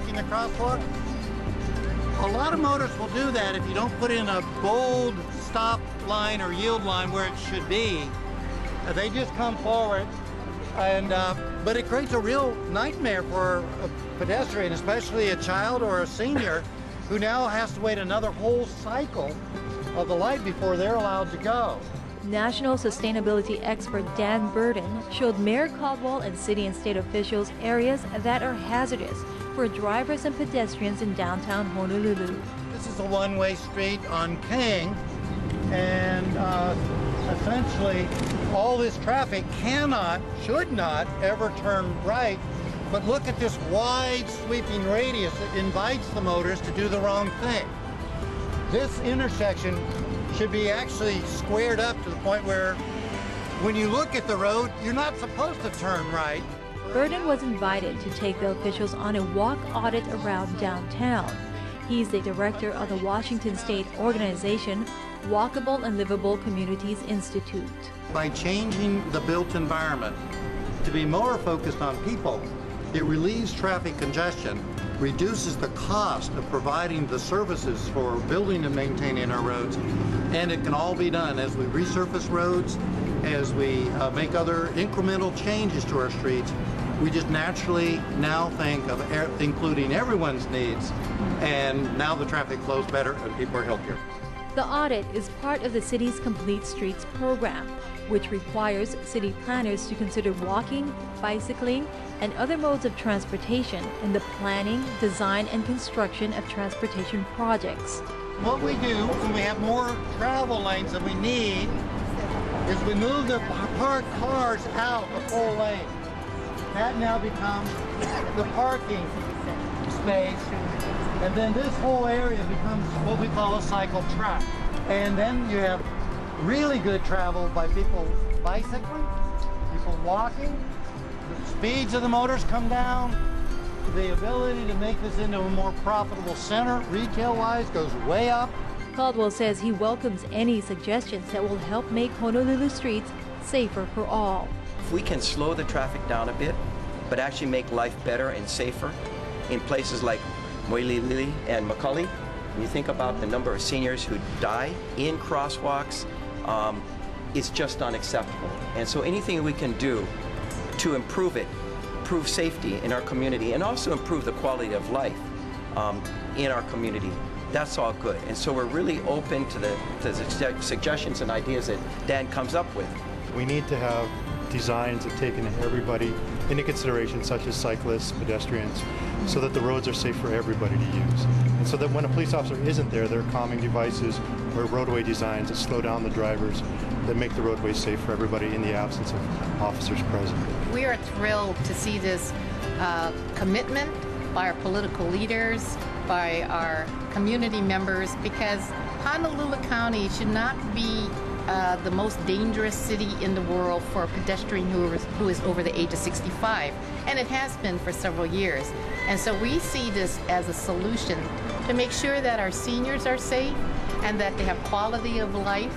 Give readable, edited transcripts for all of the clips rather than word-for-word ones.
blocking the crosswalk. A lot of motorists will do that if you don't put in a bold stop line or yield line where it should be. They just come forward, and but it creates a real nightmare for a pedestrian, especially a child or a senior, who now has to wait another whole cycle of the light before they're allowed to go. National sustainability expert Dan Burden showed Mayor Caldwell and city and state officials areas that are hazardous for drivers and pedestrians in downtown Honolulu. This is a one-way street on King, and essentially all this traffic cannot, should not ever turn right. But look at this wide sweeping radius that invites the motorist to do the wrong thing. This intersection should be actually squared up to the point where when you look at the road, you're not supposed to turn right. Burden was invited to take the officials on a walk audit around downtown. He's the director of the Washington State organization Walkable and Livable Communities Institute. By changing the built environment to be more focused on people, it relieves traffic congestion, reduces the cost of providing the services for building and maintaining our roads, and it can all be done as we resurface roads, as we make other incremental changes to our streets. We just naturally now think of including everyone's needs, and now the traffic flows better and people are healthier. The audit is part of the city's Complete Streets program, which requires city planners to consider walking, bicycling, and other modes of transportation in the planning, design, and construction of transportation projects. What we do when we have more travel lanes than we need is we move the parked cars out a full lane. That now becomes the parking space, and then this whole area becomes what we call a cycle track. And then you have really good travel by people bicycling, people walking, the speeds of the motors come down, the ability to make this into a more profitable center retail-wise goes way up. Caldwell says he welcomes any suggestions that will help make Honolulu streets safer for all. If we can slow the traffic down a bit, but actually make life better and safer in places like Moililili and Macaulay, when you think about the number of seniors who die in crosswalks, it's just unacceptable. And so anything we can do to improve it, improve safety in our community, and also improve the quality of life in our community, that's all good. And so we're really open to the suggestions and ideas that Dan comes up with. We need to have designs that take everybody into consideration, such as cyclists, pedestrians, so that the roads are safe for everybody to use. And so that when a police officer isn't there, there are calming devices or roadway designs that slow down the drivers, that make the roadways safe for everybody in the absence of officers present. We are thrilled to see this commitment by our political leaders, by our community members, because Honolulu County should not be the most dangerous city in the world for a pedestrian who is over the age of 65, and it has been for several years. And so we see this as a solution to make sure that our seniors are safe and that they have quality of life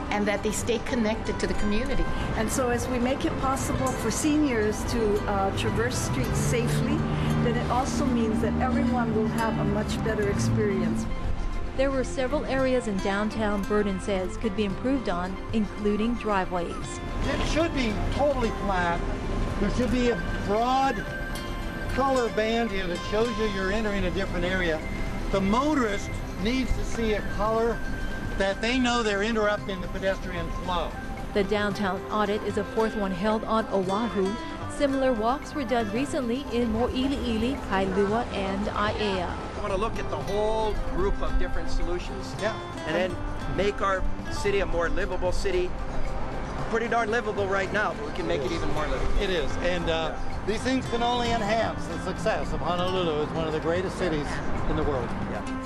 and that they stay connected to the community. And so as we make it possible for seniors to traverse streets safely, then it also means that everyone will have a much better experience. There were several areas in downtown Burden says could be improved on, including driveways. It should be totally flat. There should be a broad color band here that shows you you're entering a different area. The motorist needs to see a color that they know they're interrupting the pedestrian flow. The downtown audit is the fourth one held on Oahu. Similar walks were done recently in Mo'iliili, Kailua, and Aiea. I want to look at the whole group of different solutions, and then make our city a more livable city. Pretty darn livable right now, but we can make it even more livable. It is, and these things can only enhance the success of Honolulu as one of the greatest cities in the world. Yeah.